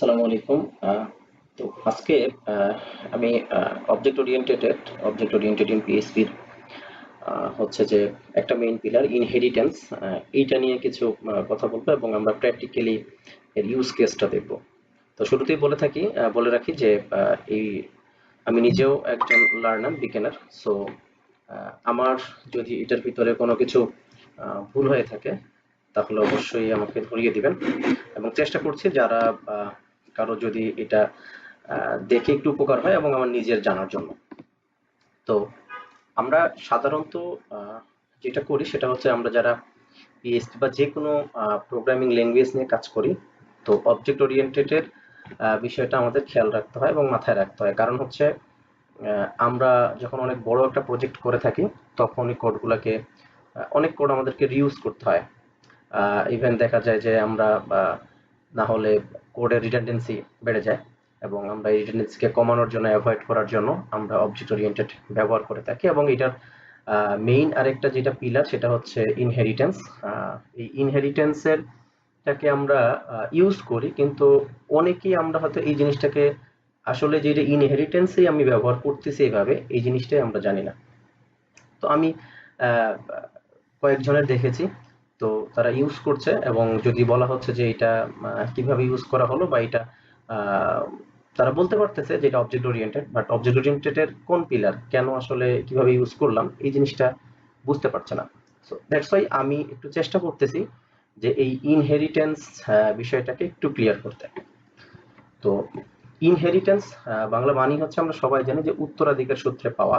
আসসালামু আলাইকুম। তো আজকে আমি অবজেক্ট ওরিয়েন্টেড ইন পিএইচপির হচ্ছে যে একটা মেইন পিলার ইনহেরিটেন্স, এইটা নিয়ে কিছু কথা বলবো এবং আমরা প্র্যাকটিক্যালি এর ইউজ কেসটা দেখব। তো শুরুতেই বলে রাখি যে এই আমি নিজেও একজন লার্নার বিগিনার। সো আমার যদি এটার ভিতরে কোনো কিছু ভুল হয়ে থাকে তাহলে অবশ্যই আমাকে ধরিয়ে দিবেন এবং চেষ্টা করছি যারা কারো যদি এটা দেখে একটু উপকার হয় এবং আমার নিজের জানার জন্য। তো আমরা সাধারণত যেটা করি সেটা হচ্ছে আমরা যারা পিএইচপি বা যে কোনো প্রোগ্রামিং ল্যাঙ্গুয়েজ নিয়ে কাজ করি, তো অবজেক্ট ওরিয়েন্টেডের বিষয়টা আমাদের খেয়াল রাখতে হয় এবং মাথায় রাখতে হয়। কারণ হচ্ছে আমরা যখন অনেক বড় একটা প্রজেক্ট করে থাকি তখন এই কোডগুলোকে অনেক কোড আমাদেরকে রিউজ করতে হয়। ইভেন দেখা যায় যে আমরা না হলে কোডের রিডান্ডেন্সি বেড়ে যায় এবং আমরা এই রিডান্ডেন্সিকে কমানোর জন্য, অ্যাভয়েড করার জন্য আমরা অবজেক্ট ওরিয়েন্টেড ব্যবহার করে থাকি এবং এটার মেইন আরেকটা যেটা পিলার সেটা হচ্ছে ইনহেরিটেন্স। এই ইনহেরিটেন্সের টাকে আমরা ইউজ করি, কিন্তু অনেকেই আমরা হয়তো এই জিনিসটাকে আসলে যে এটা ইনহেরিটেন্সই আমি ব্যবহার করতেছি এইভাবে, এই জিনিসটাই আমরা জানি না। তো আমি আহ, কয়েকজনের দেখেছি, তো তারা ইউজ করছে এবং যদি বলা হচ্ছে যে এটা কিভাবে ইউজ করা হলো বা এটা আহ, তারা বলতে পারতেছে যে এটা object oriented, but object oriented এর কোন পিলার, কেন আসলে কিভাবে ইউজ করলাম এই জিনিসটা বুঝতে পারছে না। সো দ্যাটস ওয়াই আমি একটু চেষ্টা করতেছি যে এই ইনহেরিটেন্স বিষয়টাকে একটু ক্লিয়ার করতে। তো ইনহেরিটেন্স বাংলা মানি হচ্ছে, আমরা সবাই জানি যে উত্তরাধিকার সূত্রে পাওয়া।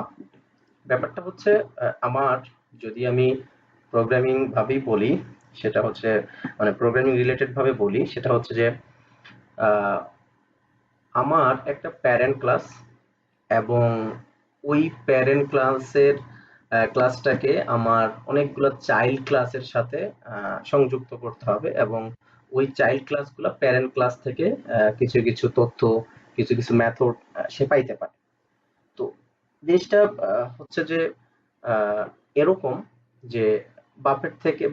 ব্যাপারটা হচ্ছে আমার, যদি আমি প্রোগ্রামিং ভাবেই বলি, সেটা হচ্ছে মানে প্রোগ্রামিং রিলেটেড ভাবে বলি, সেটা হচ্ছে যে আহ, আমার একটা প্যারেন্ট ক্লাস এবং ওই প্যারেন্ট ক্লাসটাকে আমার অনেকগুলো চাইল্ড ক্লাসের সাথে সংযুক্ত করতে হবে এবং ওই চাইল্ড ক্লাসগুলো প্যারেন্ট ক্লাস থেকে কিছু কিছু তথ্য, কিছু কিছু মেথড সে পাইতে পারে। তো জিনিসটা হচ্ছে যে আহ, এরকম যে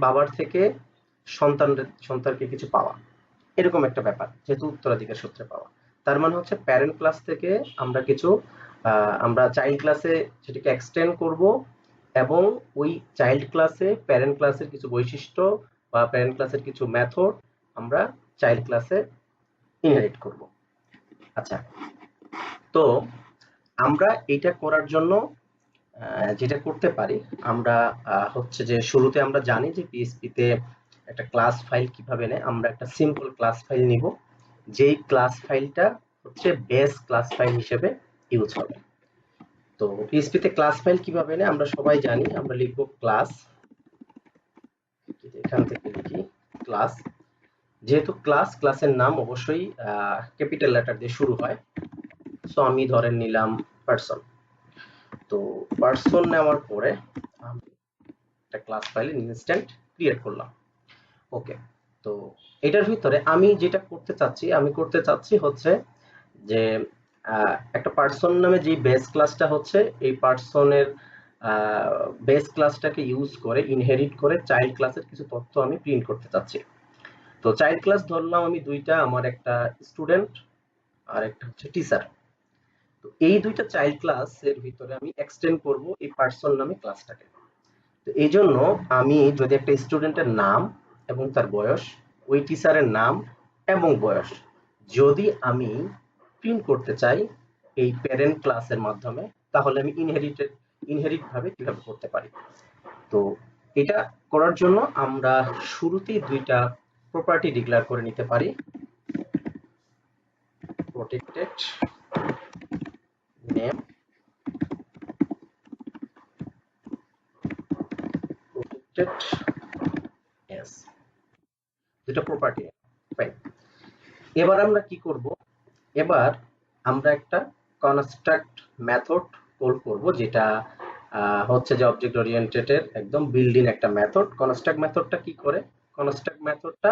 বাবার থেকে সন্তানকে কিছু পাওয়া, এরকম একটা ব্যাপার, যেহেতু উত্তরাধিকার সূত্রে পাওয়া। তার মানে হচ্ছে প্যারেন্ট ক্লাস থেকে আমরা কিছু আমরা চাইল্ড ক্লাসে সেটাকে এক্সটেন্ড করব এবং ওই চাইল্ড ক্লাসে প্যারেন্ট ক্লাসের কিছু বৈশিষ্ট্য বা প্যারেন্ট ক্লাসের কিছু মেথড আমরা চাইল্ড ক্লাসে ইনহেরিট করব। আচ্ছা, তো আমরা এটা করার জন্য যেটা করতে পারি, আমরা হচ্ছে যে শুরুতে আমরা জানি যে পিএইচপিতে একটা ক্লাস ফাইল কিভাবে নেয়। আমরা একটা সিম্পল ক্লাস ফাইল নিব, যেই ক্লাস ফাইলটা হচ্ছে বেস ক্লাস ফাইল হিসেবে ইউজ হবে। তো পিএইচপিতে ক্লাস ফাইল কিভাবে নেয় আমরা সবাই জানি, আমরা লিখব ক্লাস, এখান থেকে লিখি ক্লাস। যেহেতু ক্লাসের নাম অবশ্যই ক্যাপিটাল লেটার দিয়ে শুরু হয়, সো আমি ধরেন নিলাম পারসন। তো পারসন নেওয়ার পরে আমি একটা ক্লাস ফাইল ইনস্ট্যান্ট ক্রিয়েট করলাম। ওকে, তো এটার ভিতরে আমি যেটা করতে চাচ্ছি হচ্ছে যে একটা পার্সন নামে যে বেস ক্লাসটা হচ্ছে, এই পার্সনের বেস ক্লাসটাকে ইউজ করে ইনহেরিট করে চাইল্ড ক্লাসের কিছু তথ্য আমি প্রিন্ট করতে চাচ্ছি। তো চাইল্ড ক্লাস ধরলাম আমি দুইটা, আমার একটা স্টুডেন্ট আর একটা হচ্ছে টিচার। তো এই দুইটা চাইল্ড ক্লাসের ভিতরে আমি এক্সটেন্ড করব এই পার্সন নামে ক্লাসটাকে। তো এই জন্য আমি যদি একটা স্টুডেন্টের নাম এবং তার বয়স, ওই টিচারের নাম এবং বয়স যদি আমি প্রিন্ট করতে চাই এই প্যারেন্ট ক্লাসের মাধ্যমে, তাহলে আমি ইনহেরিট ভাবে কিভাবে করতে পারি। তো এটা করার জন্য আমরা শুরুতেই দুইটা প্রপার্টি ডিক্লেয়ার করে নিতে পারি, প্রটেক্টেড নেম, প্রটেক্টেড এস, দুটো প্রপার্টি। ফাইন, এবার আমরা কি করব, এবার আমরা একটা কনস্ট্রাক্ট মেথড কল করব, যেটা হচ্ছে যে অবজেক্ট ওরিয়েন্টেড এর একদম বিল্ড ইন একটা মেথড। কনস্ট্রাক্ট মেথডটা কি করে, কনস্ট্রাক্ট মেথডটা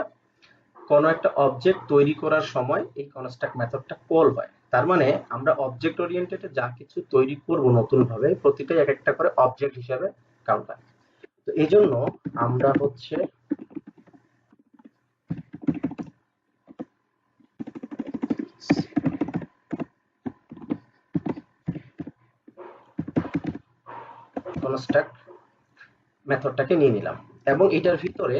কোন একটা অবজেক্ট তৈরি করার সময় এই কনস্ট্রাক্ট মেথডটা কল হয়। তার মানে আমরা অবজেক্ট ওরিয়েন্টেড এ যা কিছু তৈরি করব নতুন ভাবে, প্রতিটাই এক একটা করে অবজেক্ট হিসেবে কাউন্ট হয়। তো এই জন্য আমরা হচ্ছে কনস্ট্রাক্ট মেথডটাকে নিয়ে নিলাম এবং এটার ভিতরে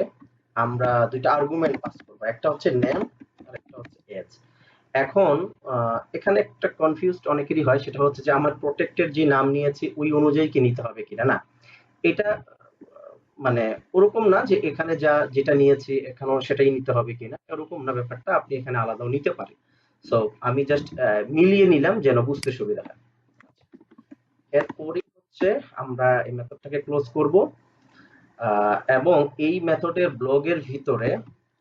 আমরা দুইটা আর্গুমেন্ট পাস করব, একটা হচ্ছে নেম আর একটা হচ্ছে এজ। এখন এখানে একটা কনফিউজড অনেকেরই হয়, সেটা হচ্ছে যে আমার প্রোটেক্টের যে নাম নিয়েছি ওই অনুযায়ী কি নিতে হবে কিনা। না, এটা মানে ওরকম না যে এখানে যেটা নিয়েছি এখানেও সেটাই নিতে হবে কিনা, এরকম না ব্যাপারটা, আপনি এখানে আলাদাও নিতে পারেন। সো আমি জাস্ট মিলিয়ে নিলাম যেন বুঝতে সুবিধা হয়। এরপরে হচ্ছে আমরা এই মেথডটাকে ক্লোজ করব এবং এই মেথডের ব্লগের ভিতরে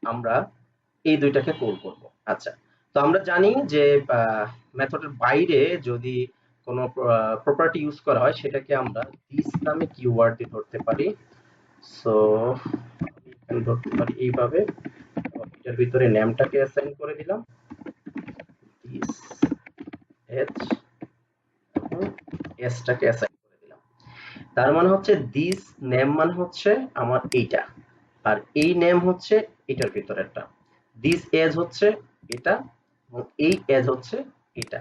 আমরা এই দুইটাকে কল করব। আচ্ছা, তো আমরা জানি যে মেথডের বাইরে যদি কোনো প্রপার্টি ইউজ করা হয় সেটাকে আমরা দিস নামে কিওয়ার্ড দিয়ে ধরতে পারি। সো আমি ধরতে পারি এইভাবে, এটার ভিতরে নেমটাকে অ্যাসাইন করে দিলাম দিস এচ এবং এসটাকে অ্যাসাইন করে দিলাম। তার মানে হচ্ছে দিস নেম মানে হচ্ছে আমার এইটা, আর এই নেম হচ্ছে এটার ভিতরেরটা, দিস এজ হচ্ছে এটা এবং এই এজ হচ্ছে এটা।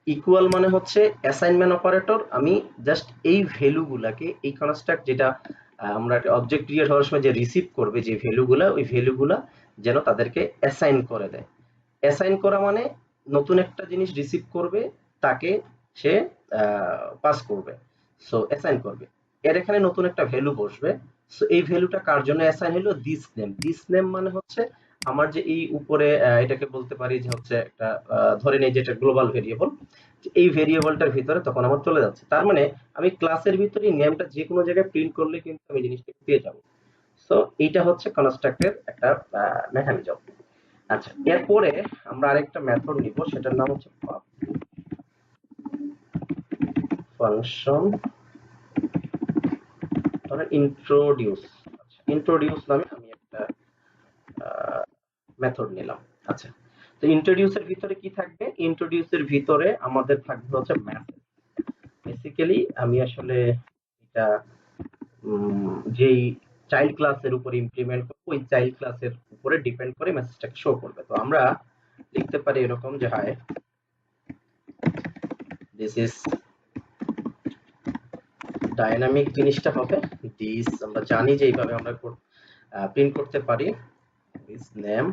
ইকুয়াল মানে হচ্ছে অ্যাসাইনমেন্ট অপারেটর, আমি জাস্ট এই ভ্যালুগুলাকে এই কনস্ট্রাক্ট যেটা আমরা একটা অবজেক্ট ক্রিয়েট হওয়ার সময় যে রিসিভ করবে যে ভ্যালুগুলা, ওই ভ্যালুগুলা যেন তাদেরকে অ্যাসাইন করে দেয়। অ্যাসাইন করা মানে নতুন একটা জিনিস রিসিভ করবে, তাকে সে পাস করবে, সো অ্যাসাইন করবে। এর এখানে নতুন একটা ভ্যালু বসবে। সো এই ভ্যালুটা কার জন্য অ্যাসাইন হলো, দিস নেম। দিস নেম মানে হচ্ছে আমার যে এই উপরে এটাকে বলতে পারি যে হচ্ছে একটা ধরে নেই যে এটা গ্লোবাল ভেরিয়েবল, এই ভেরিয়েবলটার ভিতরে তখন আমার চলে যাচ্ছে। তার মানে আমি ক্লাসের ভিতরে নেমটা যে কোনো জায়গায় প্রিন্ট করলে কিন্তু আমি জিনিসটা পেয়ে যাব। সো এইটা হচ্ছে কনস্ট্রাক্টের একটা মেকানিজম। আচ্ছা, এরপরে আমরা আরেকটা মেথড নিব, সেটার নাম হচ্ছে ফাংশন ইন্ট্রোডিউস। আচ্ছা, ইন্ট্রোডিউস নামে আমি একটা মেথড নিলাম। আচ্ছা, তো ইন্ট্রোডিউসের ভিতরে কি থাকবে, ইন্ট্রোডিউসের ভিতরে আমাদের থাকবে হচ্ছে মেসেজ। বেসিক্যালি আমি আসলে এটা যেই চাইল্ড ক্লাসের উপর ইমপ্লিমেন্ট করব, ওই চাইল্ড ক্লাসের উপরে ডিপেন্ড করে মেসেজটাকে শো করবে। তো আমরা লিখতে পারি এরকম যে হাই দিস ইজ ডাইনামিক, জিনিসটা হবে দিস, আমরা জানি যে এইভাবে আমরা প্রিন্ট করতে পারি this name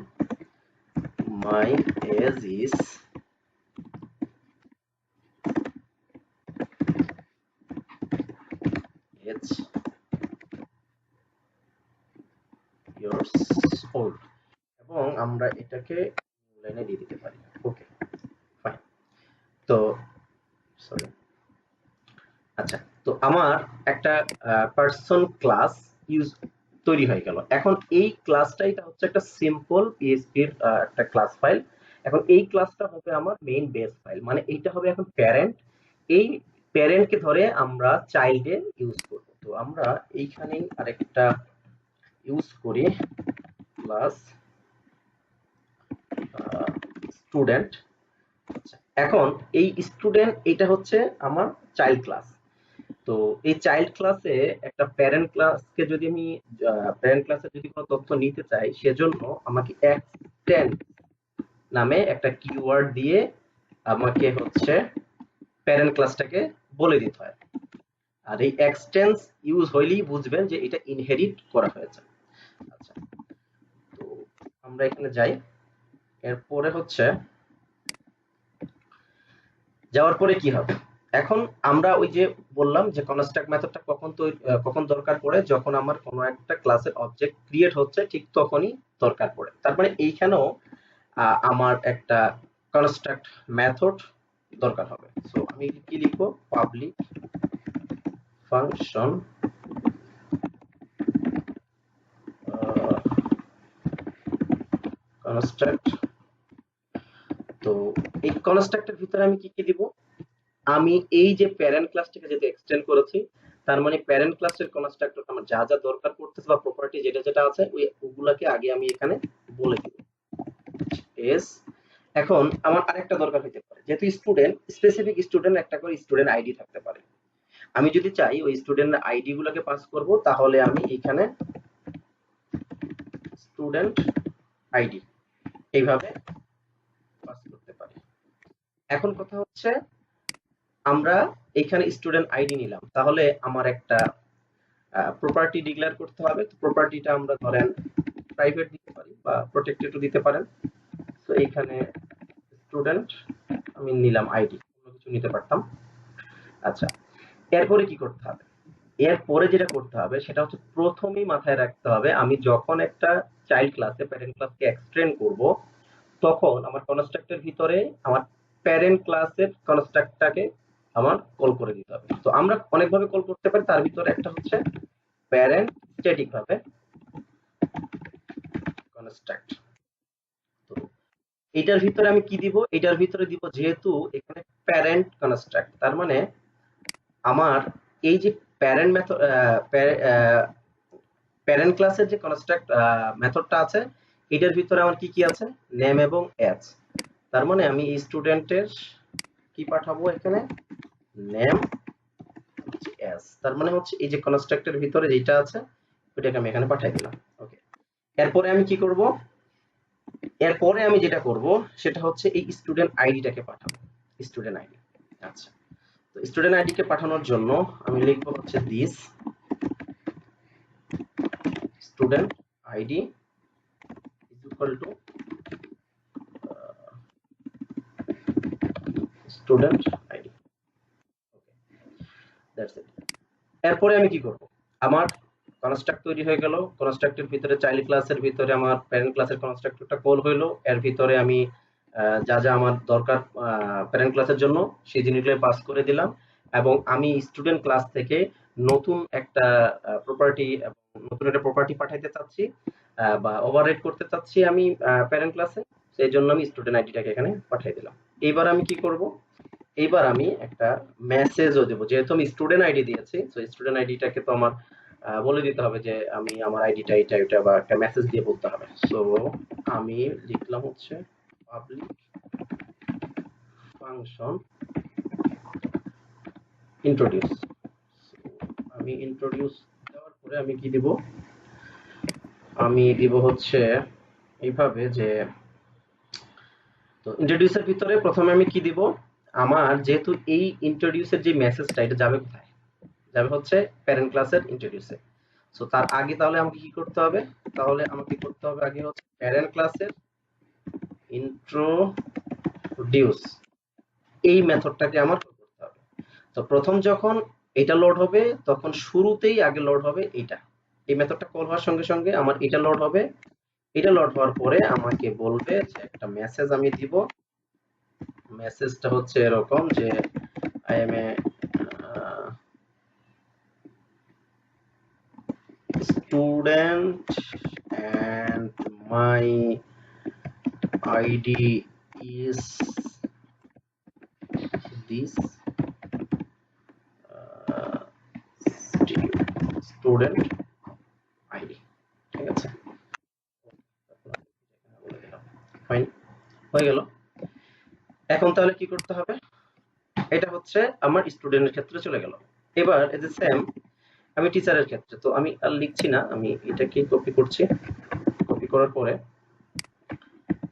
my age is age years old, এবং আমরা এটাকে লাইনে দিয়ে দিতে পারি। ওকে, ফাইন। তো সরি, আচ্ছা, তো আমার একটা পারসন ক্লাস ইউজ তৈরি হয়ে গেল। এখন এই ক্লাসটাই হচ্ছে একটা সিম্পল পিএইচপির একটা ক্লাস ফাইল। এখন এই ক্লাসটা হবে আমার মেইন বেস ফাইল, মানে এইটা হবে এখন প্যারেন্ট। এই প্যারেন্টকে ধরে আমরা চাইল্ডে ইউজ করব। তো আমরা এইখানেই আরেকটা ইউজ করি ক্লাস স্টুডেন্ট। এখন এই স্টুডেন্ট এটা হচ্ছে আমার চাইল্ড ক্লাস। তো এই চাইল্ড ক্লাসে একটা প্যারেন্ট ক্লাসকে যদি আমি প্যারেন্ট ক্লাসে যদি কোনো তথ্য নিতে চাই, সেজন্য আমাকে এক্সটেন্ড নামে একটা কিওয়ার্ড দিয়ে আমাকে হচ্ছে প্যারেন্ট ক্লাসটাকে বলে দিতে হয়। আর এই এক্সটেন্স ইউজ হইলেই বুঝবেন যে এটা ইনহেরিট করা হয়েছে। আচ্ছা, তো আমরা এখানে যাই। এরপরে হচ্ছে যাওয়ার পরে কি হবে, এখন আমরা ওই যে বললাম যে কনস্ট্রাক্ট মেথডটা কখন দরকার পড়ে, যখন আমার কোনো একটা ক্লাসের অবজেক্ট ক্রিয়েট হচ্ছে ঠিক তখনই দরকার পড়ে। তার মানে এইখানেও আমার একটা কনস্ট্রাক্ট মেথড দরকার হবে। সো আমি কি লিখবো, পাবলিক ফাংশন কনস্ট্রাক্ট। তো এই কনস্ট্রাক্টের ভিতরে আমি কি কি দিব, আমি এই যে প্যারেন্ট ক্লাসটাকে যেটা এক্সটেন্ড করেছি, তার মানে প্যারেন্ট ক্লাসের কনস্ট্রাক্টর আমার যা যা দরকার পড়তেছে বা প্রপার্টি যেটা যেটা আছে ওগুলাকে আগে আমি এখানে বলে দিব এস। এখন আমার আরেকটা দরকার হতে পারে, যেহেতু স্টুডেন্ট, স্পেসিফিক স্টুডেন্ট একটা করে স্টুডেন্ট আইডি থাকতে পারে। আমি যদি চাই ওই স্টুডেন্ট আইডি গুলোকে পাস করব, তাহলে আমি এখানে স্টুডেন্ট আইডি এইভাবে পাস করতে পারি। এখন কথা হচ্ছে আমরা এখানে স্টুডেন্ট আইডি নিলাম, তাহলে আমার একটা প্রপার্টি ডিক্লেয়ার করতে হবে। তো প্রপার্টিটা আমরা ধরেন প্রাইভেট দিতে পারি বা প্রটেক্টেডও দিতে পারেন। তো এইখানে স্টুডেন্ট আমি নিলাম আইডি, অন্য কিছু নিতে পারতাম। আচ্ছা, এরপরে কি করতে হবে? এরপরে যেটা করতে হবে সেটা হচ্ছে প্রথমেই মাথায় রাখতে হবে আমি যখন একটা চাইল্ড ক্লাসে প্যারেন্ট ক্লাসকে এক্সটেন্ড করব তখন আমার কনস্ট্রাক্টের ভিতরে আমার প্যারেন্ট ক্লাসের কনস্ট্রাক্টটাকে আমার কল করে দিতে হবে। তো আমরা অনেকভাবে কল করতে পারি, তার ভিতরে একটা হচ্ছে প্যারেন্ট স্ট্যাটিক ভাবে কনস্ট্রাক্ট। তো এটার ভিতরে আমি কি দিব? এটার ভিতরে দিব যেহেতু এখানে প্যারেন্ট কনস্ট্রাক্ট, তার মানে আমার এই যে প্যারেন্ট মেথড প্যারেন্ট ক্লাসের যে কনস্ট্রাক্ট মেথডটা আছে এটার ভিতরে আমার কি কি আছে? নেম এবং এজ। তার মানে আমি স্টুডেন্টের কি পাঠাবো এখানে? Name age. তার মানে হচ্ছে এই যে কনস্ট্রাক্টের ভিতরে যেটা আছে ওটাকে আমি এখানে পাঠিয়ে দিলাম। ওকে, এরপরে আমি কি করব? এরপরে আমি যেটা করব সেটা হচ্ছে এই স্টুডেন্ট আইডিটাকে পাঠাবো, স্টুডেন্ট আইডি। আচ্ছা, তো স্টুডেন্ট আইডি কে পাঠানোর জন্য আমি লিখবো হচ্ছে this student ID is equal to student ID. Okay, that's it. এরপরে আমি কি করব? আমার কনস্ট্রাক্ট তৈরি হয়ে গেল, কনস্ট্রাক্টের ভিতরে চাইল্ড ক্লাসের ভিতরে আমার প্যারেন্ট ক্লাসের কনস্ট্রাক্টরটা কল হইলো, এর ভিতরে আমি যা যা আমার দরকার প্যারেন্ট ক্লাসের জন্য সেই জিনিসগুলো পাস করে দিলাম এবং আমি স্টুডেন্ট ক্লাস থেকে নতুন একটা প্রপার্টি নতুন একটা প্রপার্টি পাঠাইতে চাচ্ছি বা ওভাররাইড করতে চাচ্ছি আমি প্যারেন্ট ক্লাসে, সেই জন্য আমি স্টুডেন্ট আইডিটাকে এখানে পাঠিয়ে দিলাম। এইবার আমি কি করব? এইবার আমি একটা মেসেজও দেবো, যেহেতু আমি স্টুডেন্ট আইডি দিয়েছি তো স্টুডেন্ট আইডিটাকে তো আমার বলে দিতে হবে যে আমি আমার আইডিটা এটা এটা বা একটা মেসেজ দিয়ে বলতে হবে। সো আমি লিখলাম হচ্ছে পাবলিক ফাংশন ইন্ট্রোডিউস। আমি ইন্ট্রোডিউস দেওয়ার পরে আমি কি দিব? আমি দিব হচ্ছে এইভাবে যে তো ইন্ট্রোডিউসের ভিতরে প্রথমে আমি কি দিব? আমার যেহেতু এই ইন্ট্রোডিউসের যে মেসেজটা এটা যাবে কোথায়? যাবে হচ্ছে প্যারেন্ট ক্লাসের ইন্ট্রোডিউসে। সো তার আগে তাহলে আমাকে কি করতে হবে? তাহলে আমাকে করতে হবে আগে হচ্ছে প্যারেন্ট ক্লাসের ইন্ট্রোডিউস, এই মেথডটাকে আমার করতে হবে। তো প্রথম যখন এটা লোড হবে তখন শুরুতেই আগে লোড হবে এটা, এই মেথডটা কল হওয়ার সঙ্গে সঙ্গে আমার এটা লোড হবে। এটা লোড হওয়ার পরে আমাকে বলবে যে একটা মেসেজ আমি দিব, মেসেজটা হচ্ছে এরকম যে I M A student and my ID is this student ID। ঠিক আছে, ফাইন হয়ে গেল। এখন তাহলে কি করতে হবে? এটা হচ্ছে আমার স্টুডেন্টের ক্ষেত্রে চলে গেল। এবার এই যে সেম আমি টিচারের ক্ষেত্রে, তো আমি আর লিখছি না, আমি এটাকে কপি করছি, কপি করার পরে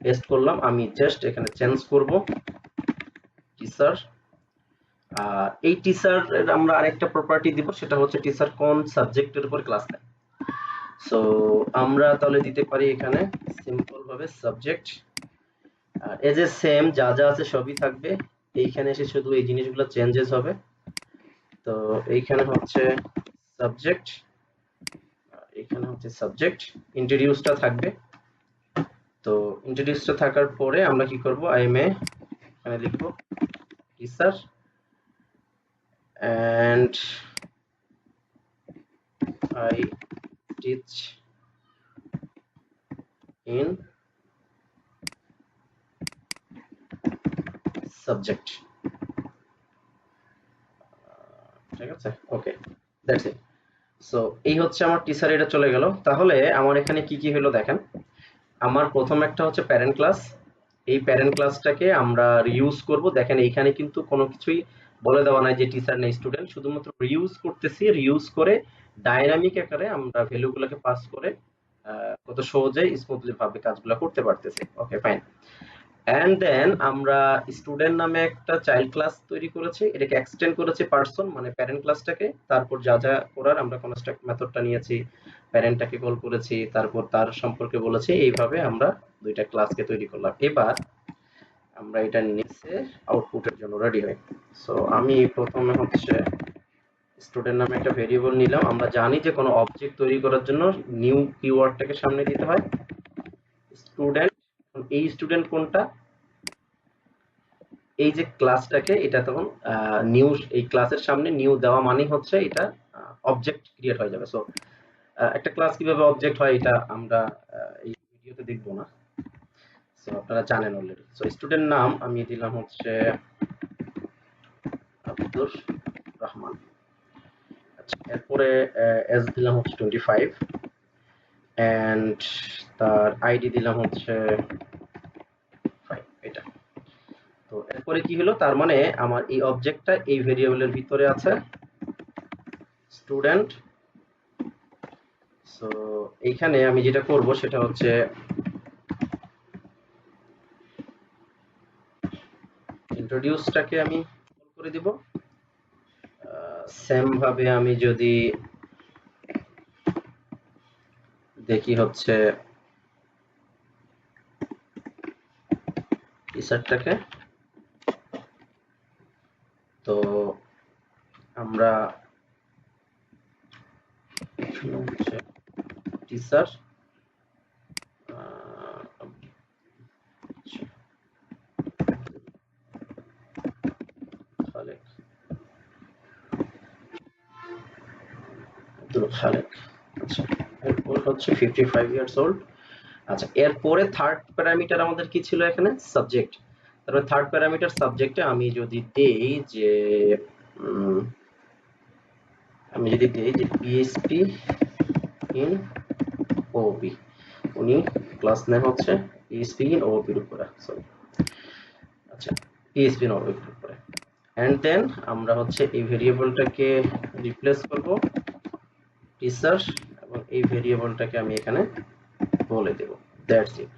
পেস্ট করলাম। আমি জাস্ট এখানে চেঞ্জ করব টিচার। এই টিচার আমরা আরেকটা প্রপার্টি দিব, সেটা হচ্ছে টিচার কোন সাবজেক্টের উপর ক্লাস নেয়। সো আমরা তাহলে দিতে পারি এখানে সিম্পল ভাবে সাবজেক্ট, এজ এ সেম যা যা আছে সবই থাকবে, এইখানে এসে শুধু এই জিনিসগুলো চেঞ্জেস হবে। তো এইখানে হচ্ছে সাবজেক্ট, এখানে হচ্ছে সাবজেক্ট, ইন্ট্রোডিউসটা থাকবে। তো ইন্ট্রোডিউসটা থাকার পরে আমরা কি করব? আই এম এ এখানে লিখব teacher and I teach in subject। ঠিক আছে, ওকে, দ্যাটস ইট। সো এই হচ্ছে আমার টিচার, এটা চলে গেল। তাহলে আমার এখানে কি কি হলো দেখেন। আমার প্রথম একটা হচ্ছে প্যারেন্ট ক্লাস, এই প্যারেন্ট ক্লাসটাকে আমরা রিউজ করব। দেখেন এইখানে কিন্তু কোনো কিছুই বলে দেওয়া নাই যে টিচার নেই স্টুডেন্ট, শুধুমাত্র রিউজ করতেছি, রিউজ করে ডাইনামিক আকারে আমরা ভ্যালুগুলোকে পাস করে কত সহজে স্মুথলি ভাবে কাজগুলো করতে পারতেছি। ওকে, ফাইন। এন্ড দেন আমরা স্টুডেন্ট নামে একটা চাইল্ড ক্লাস তৈরি করেছি, এটাকে এক্সটেন্ড করেছি পারসন মানে প্যারেন্ট ক্লাসটাকে, তারপর যা যা করার আমরা কনস্ট্রাক্ট মেথডটা নিয়েছি, প্যারেন্টটাকে কল করেছি, তারপর তার সম্পর্কে বলেছি, এইভাবে আমরা দুইটা ক্লাসকে তৈরি করলাম। এবার আমরা এটা নিচে আউটপুটের জন্য রেডি হই। সো আমি প্রথমে হচ্ছে স্টুডেন্ট নামে একটা ভেরিয়েবল নিলাম। আমরা জানি যে কোনো অবজেক্ট তৈরি করার জন্য নিউ কিওয়ার্ডটাকে সামনে দিতে হয়। স্টুডেন্ট, এই স্টুডেন্ট কোনটা, এই যে ক্লাসটাকে, এটা তখন নিউ, এই ক্লাসের সামনে নিউ দেওয়া মানে হচ্ছে এটা অবজেক্ট ক্রিয়েট হয়ে যাবে। সো একটা ক্লাস কিভাবে অবজেক্ট হয় এটা আমরা এই ভিডিওতে দেখব না, সো আপনারা জানেন অলরেডি। সো স্টুডেন্ট নাম আমি দিলাম হচ্ছে আব্দুর রহমান। আচ্ছা, এরপরে এজ দিলাম হচ্ছে 25 এন্ড তার আইডি দিলাম হচ্ছে 5, এটা। তো এরপরে কি হলো, তার মানে আমার এই অবজেক্টটা এই ভেরিয়েবলের ভিতরে আছে স্টুডেন্ট। সো এইখানে আমি যেটা করব সেটা হচ্ছে ইন্ট্রোডিউসটাকে আমি কল করে দিব। সেম ভাবে আমি যদি দেখি হচ্ছে টিচারটাকে, তো আমরা হচ্ছে টিচার খালেক, আব্দুল খালেক। আচ্ছা, এরপর হচ্ছে 55 ইয়ার্স ওল্ড। আচ্ছা, এরপরে থার্ড প্যারামিটার আমাদের কি ছিল এখানে, সাবজেক্ট। তারপরে থার্ড প্যারামিটার সাবজেক্টে আমি যদি দেই যে আমি যদি দেই যে পিএইচপি ইন ওপি, উনি ক্লাস নেম হচ্ছে পিএইচপি ইন ওপির উপরে, সরি, আচ্ছা, পিএইচপি ইন ওপির উপরে। এন্ড দেন আমরা হচ্ছে এই ভেরিয়েবলটাকে রিপ্লেস করব টিচার, এবং এই ভেরিয়েবলটাকে আমি এখানে বলে দেব, দ্যাটস ইট।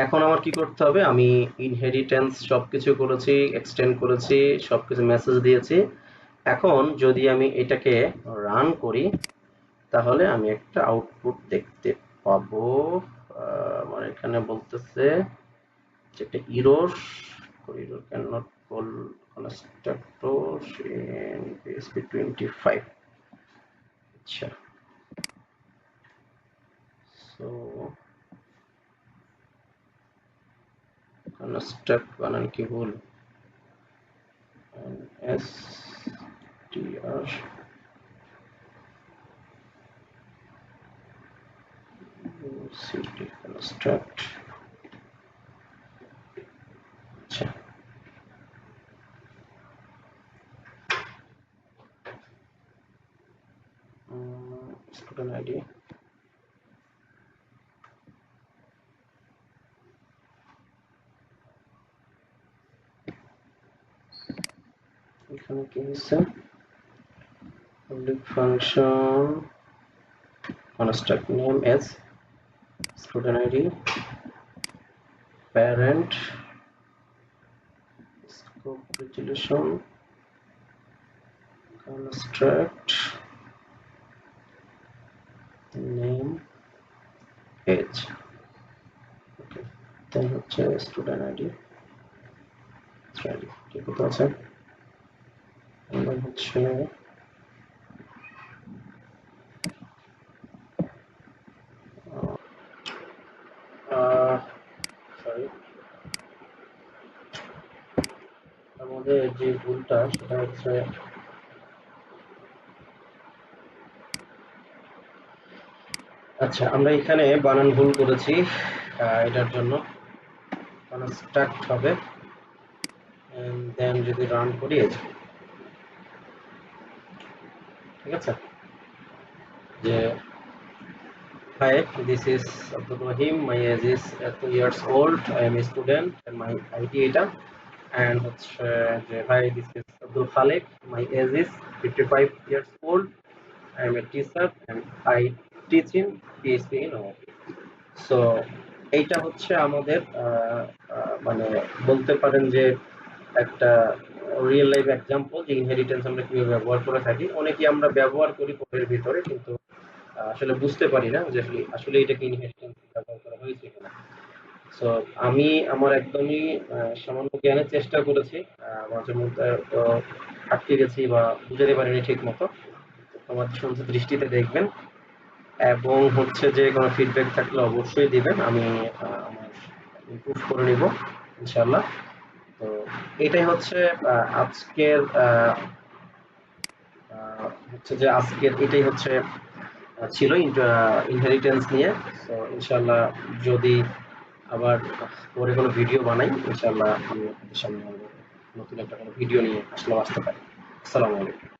এখন আমার কি করতে হবে, আমি ইনহেরিটেন্স সবকিছু করেছি, এক্সটেন্ড করেছি, সবকিছু মেসেজ দিয়েছি। এখন যদি আমি এটাকে রান করি তাহলে আমি একটা আউটপুট দেখতে পাবো। আমার এখানে বলতেছে যে একটা error, error can not call constructor in PHP 25। আচ্ছা, সো কনস্ট্রাক্ট বানান কি ভুল, এস টি আর সিটি কনস্ট্রাক্ট। আচ্ছা, স্টুডেন্ট আইডি, এখানে কি হচ্ছে, public function construct name as student id, parent, scope resolution, construct name age, okay, then হচ্ছে student id, ঠিক আছে। আমরা হচ্ছে সরি, আমাদের যে ভুলটা সেটা হচ্ছে, আচ্ছা, আমরা এখানে বানান ভুল করেছি। এটার জন্য কনস্ট্রাক্ট হবে, দেন যদি রান করি, ঠিক আছে, যে hi, this is Abdul Rahim, my age is 2 years old, I am a student and my ID এটা, and হচ্ছে যে hi, this is Abdul Khalek, my age is 55 years old, I am a teacher and I teach in PHP in OOP. So এইটা হচ্ছে আমাদের মানে বলতে পারেন যে একটা রিয়েল লাইফ এক্সাম্পল যে ইনহেরিটেন্স আমরা কিভাবে ব্যবহার করে থাকি। অনেকেই আমরা ব্যবহার করি কোডের ভিতরে, কিন্তু আসলে বুঝতে পারি না যে আসলে আসলে এটাকে ইনহেরিটেন্স ব্যবহার করা হয়েছে কিনা। সো আমি আমার একদমই সামান্য জ্ঞানের চেষ্টা করেছি, মাঝে মধ্যে আটকে গেছি বা বুঝাতে পারিনি ঠিক মতো। আমার শুনতে দৃষ্টিতে দেখবেন, এবং হচ্ছে যে কোনো ফিডব্যাক থাকলে অবশ্যই দিবেন, আমি আমার ইমপ্রুভ করে নিব ইনশাল্লাহ। তো এটাই হচ্ছে আজকের হচ্ছে যে আজকের এটাই হচ্ছে ছিল ইনহেরিটেন্স নিয়ে। তো ইনশাল্লাহ যদি আবার পরে কোনো ভিডিও বানাই, ইনশাল্লাহ আমি আপনাদের সামনে নতুন একটা কোনো ভিডিও নিয়ে আসতে পারি। আসসালামু আলাইকুম।